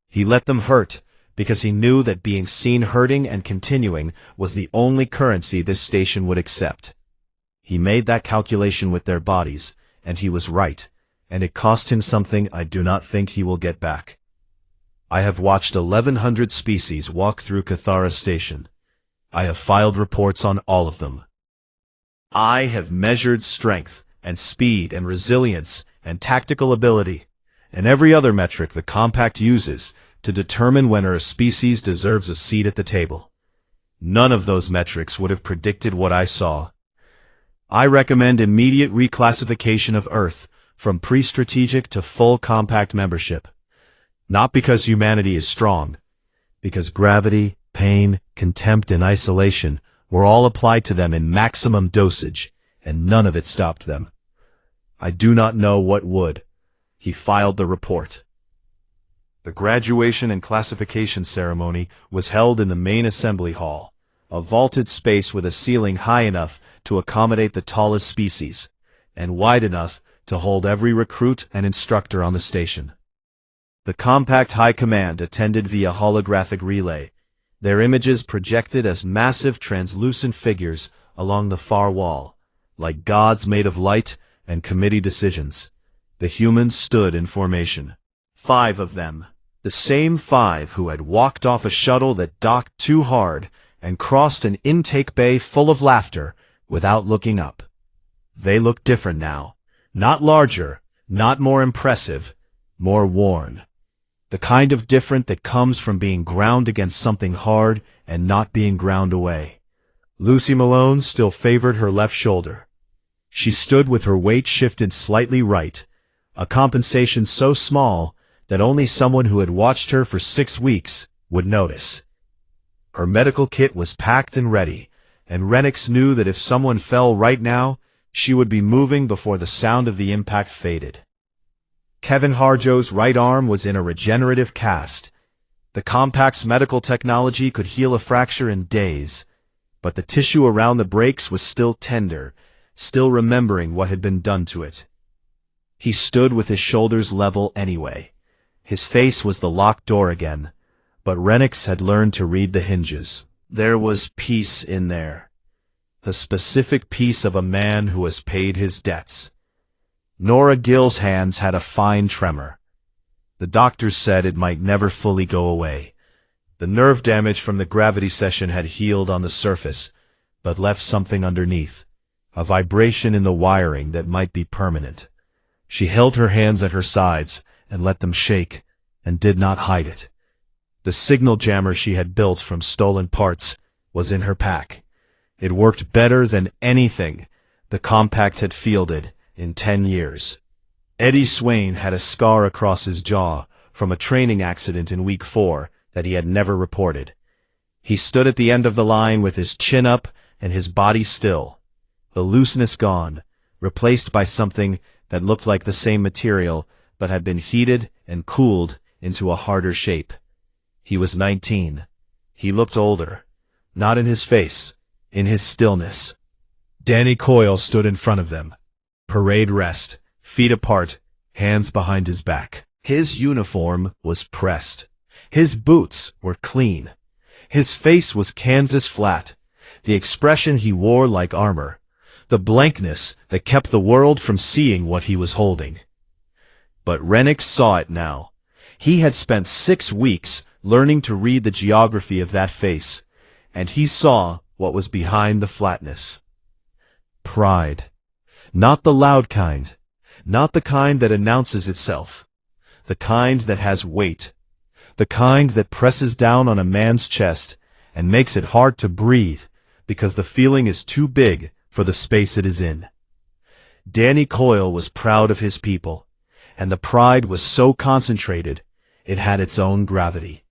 He let them hurt, because he knew that being seen hurting and continuing was the only currency this station would accept. He made that calculation with their bodies, and he was right, and it cost him something I do not think he will get back. I have watched 1,100 species walk through Cathara Station. I have filed reports on all of them. I have measured strength, and speed, and resilience, and tactical ability, and every other metric the Compact uses to determine whether a species deserves a seat at the table. None of those metrics would have predicted what I saw. I recommend immediate reclassification of Earth from pre-strategic to full Compact membership. Not because humanity is strong, because gravity, pain, contempt, and isolation were all applied to them in maximum dosage, and none of it stopped them. I do not know what would. He filed the report. The graduation and classification ceremony was held in the main assembly hall, a vaulted space with a ceiling high enough to accommodate the tallest species, and wide enough to hold every recruit and instructor on the station. The Compact High Command attended via holographic relay, their images projected as massive translucent figures along the far wall, like gods made of light and committee decisions. The humans stood in formation. 5 of them, the same 5 who had walked off a shuttle that docked too hard and crossed an intake bay full of laughter without looking up. They looked different now. Not larger, not more impressive, more worn. The kind of different that comes from being ground against something hard and not being ground away. Lucy Malone still favored her left shoulder. She stood with her weight shifted slightly right, a compensation so small that only someone who had watched her for 6 weeks would notice. Her medical kit was packed and ready, and Renix knew that if someone fell right now, she would be moving before the sound of the impact faded. Kevin Harjo's right arm was in a regenerative cast. The Compact's medical technology could heal a fracture in days, but the tissue around the breaks was still tender, still remembering what had been done to it. He stood with his shoulders level anyway. His face was the locked door again, but Renix had learned to read the hinges. There was peace in there. The specific peace of a man who has paid his debts. Nora Gill's hands had a fine tremor. The doctors said it might never fully go away. The nerve damage from the gravity session had healed on the surface, but left something underneath, a vibration in the wiring that might be permanent. She held her hands at her sides and let them shake, and did not hide it. The signal jammer she had built from stolen parts was in her pack. It worked better than anything, the compact had fielded in 10 years. Eddie Swain had a scar across his jaw from a training accident in week 4 that he had never reported. He stood at the end of the line with his chin up and his body still, the looseness gone, replaced by something that looked like the same material but had been heated and cooled into a harder shape. He was 19. He looked older, not in his face, in his stillness. Danny Coyle stood in front of them, parade rest, feet apart, hands behind his back. His uniform was pressed. His boots were clean. His face was Kansas flat, the expression he wore like armor, the blankness that kept the world from seeing what he was holding. But Renix saw it now. He had spent 6 weeks learning to read the geography of that face, and he saw what was behind the flatness. Pride. Not the loud kind. Not the kind that announces itself. The kind that has weight. The kind that presses down on a man's chest and makes it hard to breathe because the feeling is too big for the space it is in. Danny Coyle was proud of his people, and the pride was so concentrated it had its own gravity.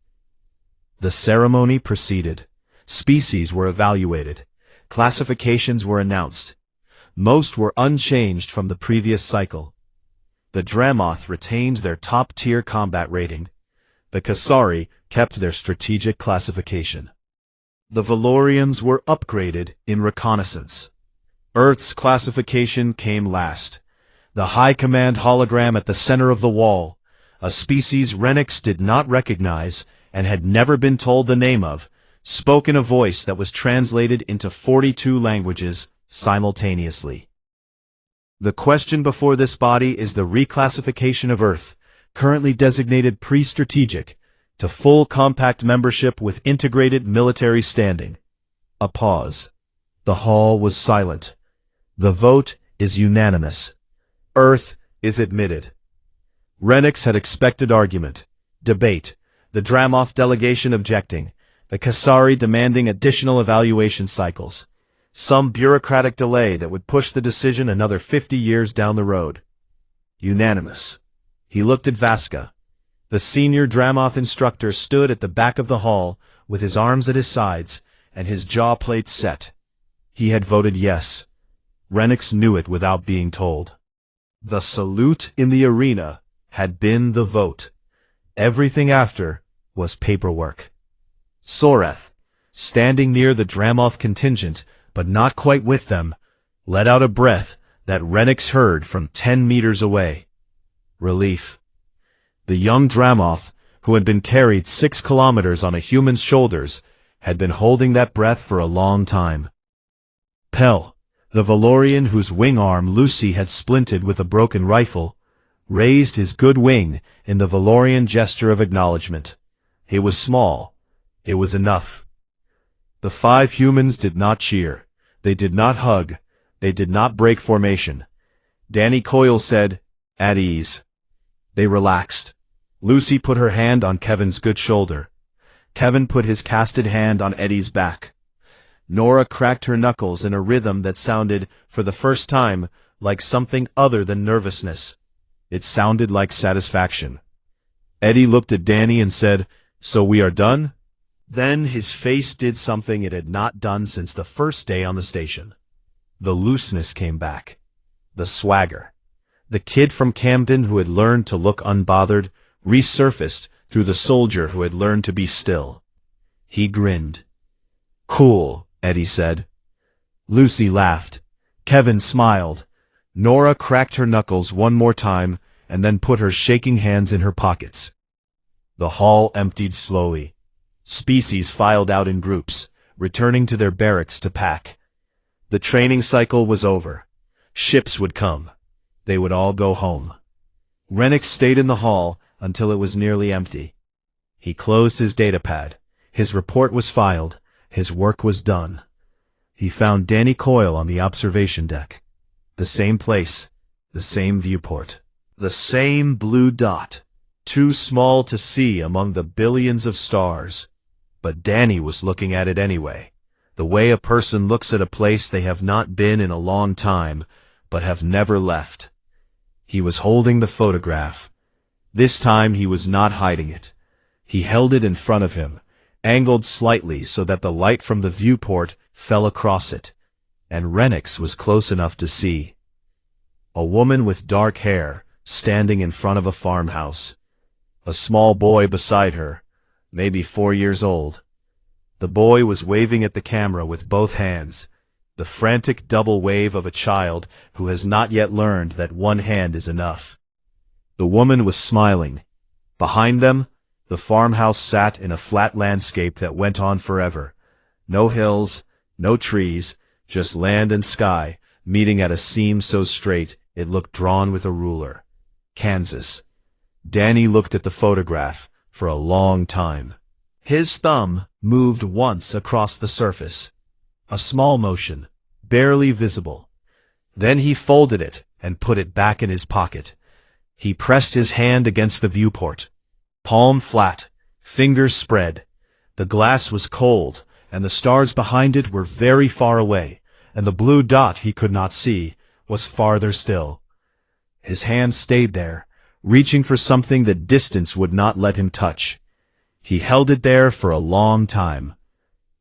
The ceremony proceeded. Species were evaluated. Classifications were announced. Most were unchanged from the previous cycle. The Dramoth retained their top-tier combat rating. The Kasari kept their strategic classification. The Valorians were upgraded in reconnaissance. Earth's classification came last. The High Command hologram at the center of the wall, a species Renix did not recognize and had never been told the name of, spoke in a voice that was translated into 42 languages simultaneously. The question before this body is the reclassification of Earth, currently designated pre-strategic, to full compact membership with integrated military standing. A pause. The hall was silent. The vote is unanimous. Earth is admitted. Renix had expected argument, debate, the Dramoth delegation objecting, the Kasari demanding additional evaluation cycles, some bureaucratic delay that would push the decision another 50 years down the road. Unanimous. He looked at Vaska. The senior Dramoth instructor stood at the back of the hall with his arms at his sides and his jaw plates set. He had voted yes. Renix knew it without being told. The salute in the arena had been the vote. Everything after was paperwork. Soreth, standing near the Dramoth contingent, but not quite with them, let out a breath that Renix heard from 10 meters away. Relief. The young Dramoth, who had been carried 6 kilometers on a human's shoulders, had been holding that breath for a long time. Pell, the Valorian whose wing arm Lucy had splinted with a broken rifle, raised his good wing in the Valorian gesture of acknowledgement. It was small. It was enough. The 5 humans did not cheer. They did not hug. They did not break formation. Danny Coyle said, "At ease." They relaxed. Lucy put her hand on Kevin's good shoulder. Kevin put his casted hand on Eddie's back. Nora cracked her knuckles in a rhythm that sounded, for the first time, like something other than nervousness. It sounded like satisfaction. Eddie looked at Danny and said, "So we are done?" Then his face did something it had not done since the first day on the station. The looseness came back. The swagger. The kid from Camden who had learned to look unbothered resurfaced through the soldier who had learned to be still. He grinned. "Cool," Eddie said. Lucy laughed. Kevin smiled. Nora cracked her knuckles one more time and then put her shaking hands in her pockets. The hall emptied slowly. Species filed out in groups, returning to their barracks to pack. The training cycle was over. Ships would come. They would all go home. Renix stayed in the hall until it was nearly empty. He closed his datapad. His report was filed. His work was done. He found Danny Coyle on the observation deck. The same place, the same viewport, the same blue dot, too small to see among the billions of stars. But Danny was looking at it anyway. the way a person looks at a place they have not been in a long time, but have never left. He was holding the photograph. This time he was not hiding it. He held it in front of him, angled slightly so that the light from the viewport fell across it, and Renix was close enough to see. A woman with dark hair, standing in front of a farmhouse. A small boy beside her, maybe 4 years old. The boy was waving at the camera with both hands, the frantic double wave of a child who has not yet learned that one hand is enough. The woman was smiling. Behind them, the farmhouse sat in a flat landscape that went on forever. No hills, no trees, just land and sky, meeting at a seam so straight it looked drawn with a ruler. Kansas. Danny looked at the photograph for a long time. His thumb moved once across the surface. A small motion, barely visible. Then he folded it and put it back in his pocket. He pressed his hand against the viewport. Palm flat, fingers spread. The glass was cold, and the stars behind it were very far away, and the blue dot he could not see was farther still. His hand stayed there, reaching for something that distance would not let him touch. He held it there for a long time.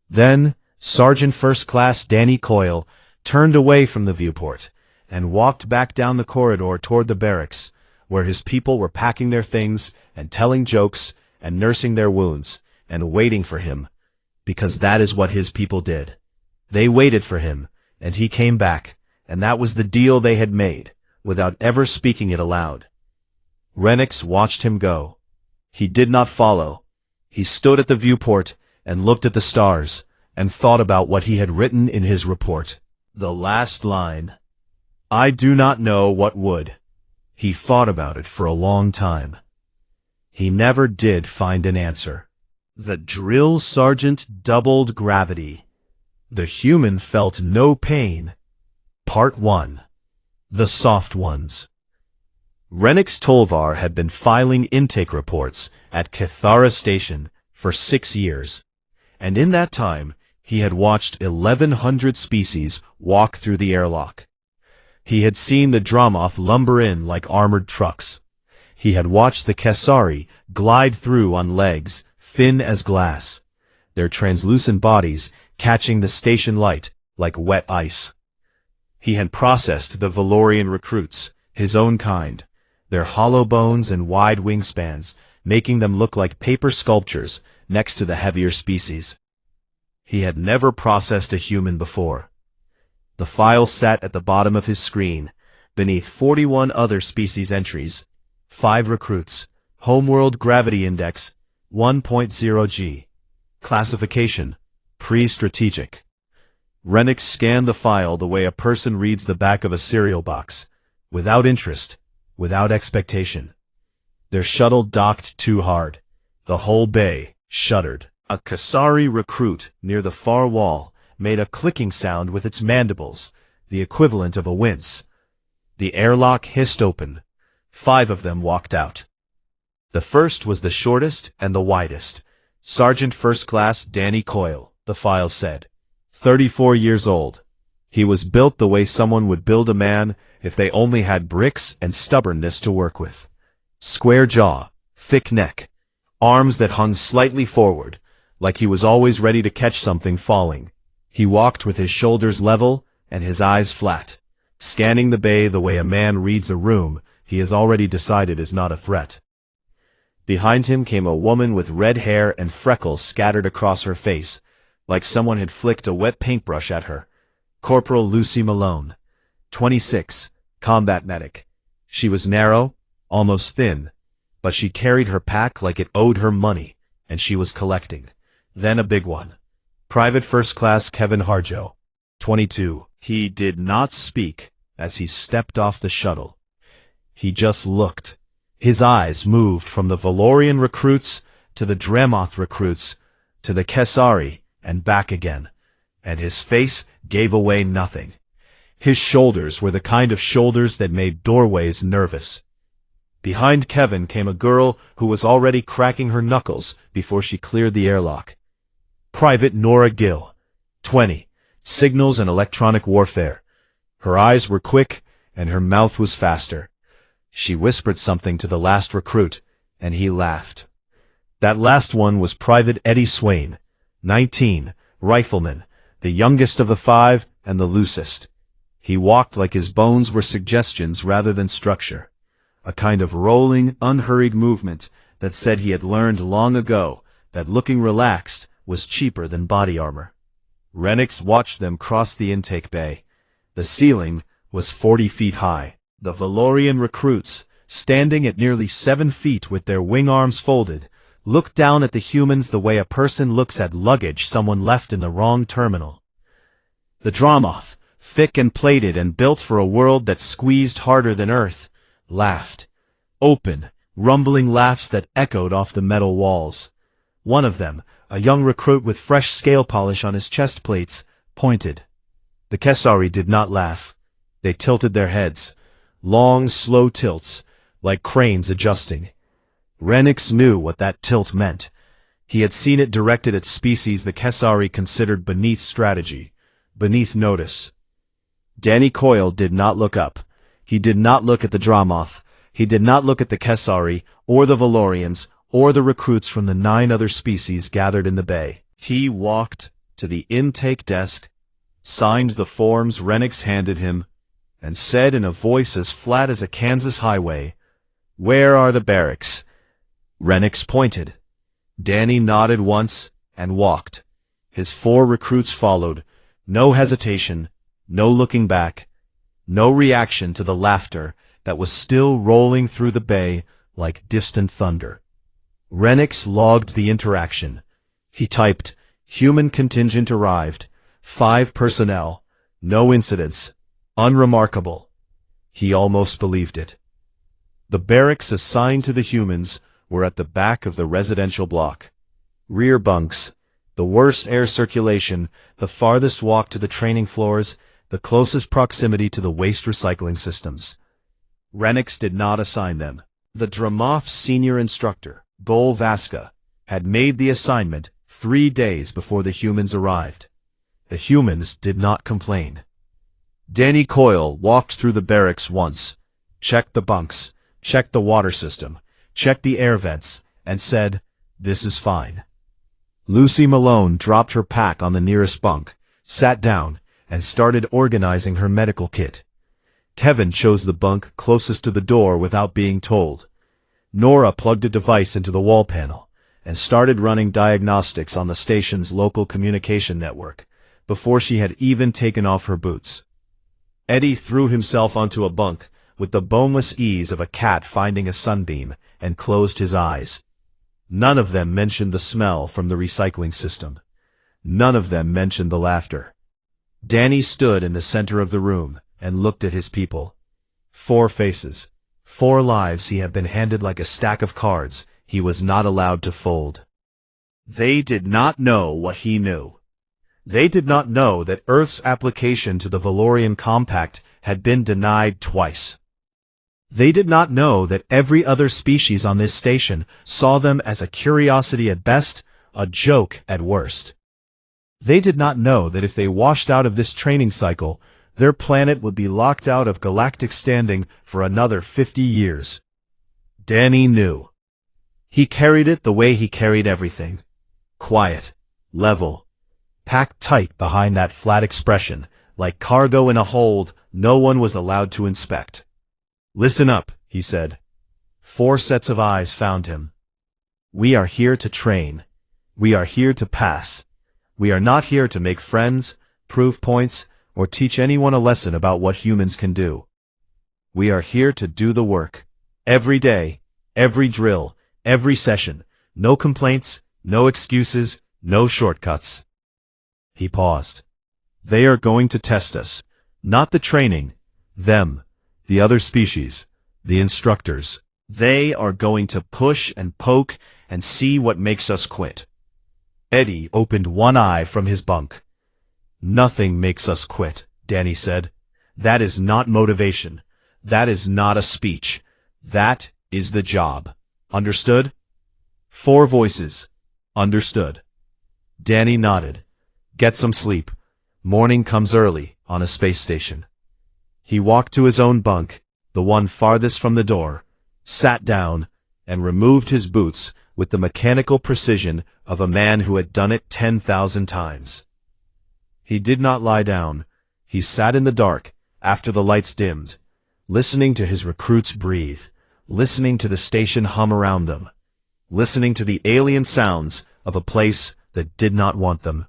Then, Sergeant First Class Danny Coyle turned away from the viewport and walked back down the corridor toward the barracks, where his people were packing their things and telling jokes and nursing their wounds and waiting for him, because that is what his people did. They waited for him, and he came back, and that was the deal they had made, without ever speaking it aloud. Renix watched him go. He did not follow. He stood at the viewport and looked at the stars and thought about what he had written in his report. The last line, "I do not know what would." He thought about it for a long time. He never did find an answer. The drill sergeant doubled gravity. The human felt no pain. Part 1. The Soft Ones. Renix Tolvar had been filing intake reports at Cathara Station for 6 years, and in that time he had watched 1,100 species walk through the airlock. He had seen the Dromoth lumber in like armored trucks. He had watched the Kesari glide through on legs thin as glass, their translucent bodies catching the station light like wet ice. He had processed the Valorian recruits, his own kind, their hollow bones and wide wingspans, making them look like paper sculptures next to the heavier species. He had never processed a human before. The file sat at the bottom of his screen, beneath 41 other species entries. 5 recruits. Homeworld Gravity Index 1.0G. Classification: Pre-strategic. Renix scanned the file the way a person reads the back of a cereal box, without interest, without expectation. Their shuttle docked too hard. The whole bay shuddered. A Kasari recruit near the far wall made a clicking sound with its mandibles, the equivalent of a wince. The airlock hissed open. 5 of them walked out. The first was the shortest and the widest. Sergeant First Class Danny Coyle, the file said. 34 years old. He was built the way someone would build a man if they only had bricks and stubbornness to work with. Square jaw, thick neck, arms that hung slightly forward, like he was always ready to catch something falling. He walked with his shoulders level and his eyes flat, scanning the bay the way a man reads a room he has already decided is not a threat. Behind him came a woman with red hair and freckles scattered across her face, like someone had flicked a wet paintbrush at her. Corporal Lucy Malone, 26, combat medic. She was narrow, almost thin, but she carried her pack like it owed her money, and she was collecting. Then a big one. Private First Class Kevin Harjo, 22. He did not speak as he stepped off the shuttle. He just looked. His eyes moved from the Valorian recruits to the Dromoth recruits to the Kesari and back again, and his face gave away nothing. His shoulders were the kind of shoulders that made doorways nervous. Behind Kevin came a girl who was already cracking her knuckles before she cleared the airlock. Private Nora Gill, 20. Signals and electronic warfare. Her eyes were quick, and her mouth was faster. She whispered something to the last recruit, and he laughed. That last one was Private Eddie Swain, 19, rifleman, the youngest of the 5 and the loosest. He walked like his bones were suggestions rather than structure, a kind of rolling, unhurried movement that said he had learned long ago that looking relaxed was cheaper than body armor. Renix watched them cross the intake bay. The ceiling was 40 feet high. The Valorian recruits, standing at nearly 7 feet with their wing arms folded, looked down at the humans the way a person looks at luggage someone left in the wrong terminal. The Dromoth, thick and plated and built for a world that squeezed harder than Earth, laughed. Open, rumbling laughs that echoed off the metal walls. One of them, a young recruit with fresh scale polish on his chest plates, pointed. The Kesari did not laugh. They tilted their heads. Long, slow tilts, like cranes adjusting. Renix knew what that tilt meant. He had seen it directed at species the Kesari considered beneath strategy, beneath notice. Danny Coyle did not look up. He did not look at the Dromoth. He did not look at the Kesari, or the Valorians, or the recruits from the 9 other species gathered in the bay. He walked to the intake desk, signed the forms Renix handed him, and said in a voice as flat as a Kansas highway, "Where are the barracks?" Renix pointed. Danny nodded once and walked. His 4 recruits followed. No hesitation, no looking back, no reaction to the laughter that was still rolling through the bay like distant thunder. Renix logged the interaction. He typed, "Human contingent arrived. 5 personnel. No incidents. Unremarkable." He almost believed it. The barracks assigned to the humans were at the back of the residential block. Rear bunks, the worst air circulation, the farthest walk to the training floors, the closest proximity to the waste recycling systems. Renix did not assign them. The Dromoth's senior instructor, Gol Vasca, had made the assignment 3 days before the humans arrived. The humans did not complain. Danny Coyle walked through the barracks once, checked the bunks, checked the water system, checked the air vents, and said, "This is fine." Lucy Malone dropped her pack on the nearest bunk, sat down, and started organizing her medical kit. Kevin chose the bunk closest to the door without being told. Nora plugged a device into the wall panel and started running diagnostics on the station's local communication network before she had even taken off her boots. Eddie threw himself onto a bunk with the boneless ease of a cat finding a sunbeam and closed his eyes. None of them mentioned the smell from the recycling system. None of them mentioned the laughter. Danny stood in the center of the room and looked at his people. 4 faces, 4 lives he had been handed like a stack of cards he was not allowed to fold. They did not know what he knew. They did not know that Earth's application to the Valorian Compact had been denied twice. They did not know that every other species on this station saw them as a curiosity at best, a joke at worst. They did not know that if they washed out of this training cycle, their planet would be locked out of galactic standing for another 50 years. Danny knew. He carried it the way he carried everything. Quiet, level, packed tight behind that flat expression, like cargo in a hold no one was allowed to inspect. "Listen up," he said. 4 sets of eyes found him. "We are here to train. We are here to pass. We are not here to make friends, prove points, or teach anyone a lesson about what humans can do. We are here to do the work. Every day, every drill, every session. No complaints, no excuses, no shortcuts." He paused. "They are going to test us. Not the training. Them. The other species. The instructors. They are going to push and poke and see what makes us quit." Eddie opened one eye from his bunk. "Nothing makes us quit," Danny said. "That is not motivation. That is not a speech. That is the job. Understood?" 4 voices. Understood. Danny nodded. "Get some sleep. Morning comes early on a space station. He walked to his own bunk, the one farthest from the door, sat down, and removed his boots with the mechanical precision of a man who had done it 10,000 times. He did not lie down. He sat in the dark, after the lights dimmed, listening to his recruits breathe, listening to the station hum around them, listening to the alien sounds of a place that did not want them.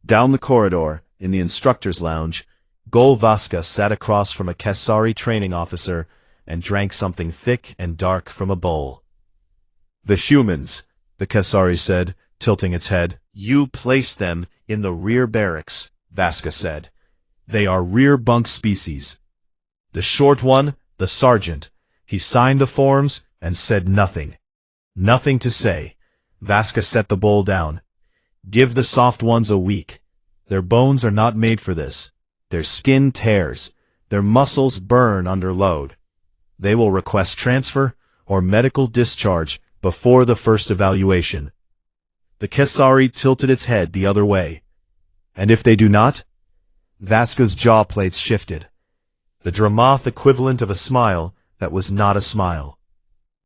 Down the corridor, in the instructor's lounge, Gol Vasca sat across from a Kesari training officer and drank something thick and dark from a bowl. "The humans," the Kesari said, tilting its head. "You placed them in the rear barracks," Vasca said. "They are rear bunk species." The short one, the sergeant, he signed the forms and said nothing. Nothing to say. Vasca set the bowl down. "Give the soft ones a week. Their bones are not made for this. Their skin tears. Their muscles burn under load. They will request transfer or medical discharge before the first evaluation." The Kesari tilted its head the other way. "And if they do not?" Vasca's jaw plates shifted. The Dramath equivalent of a smile that was not a smile.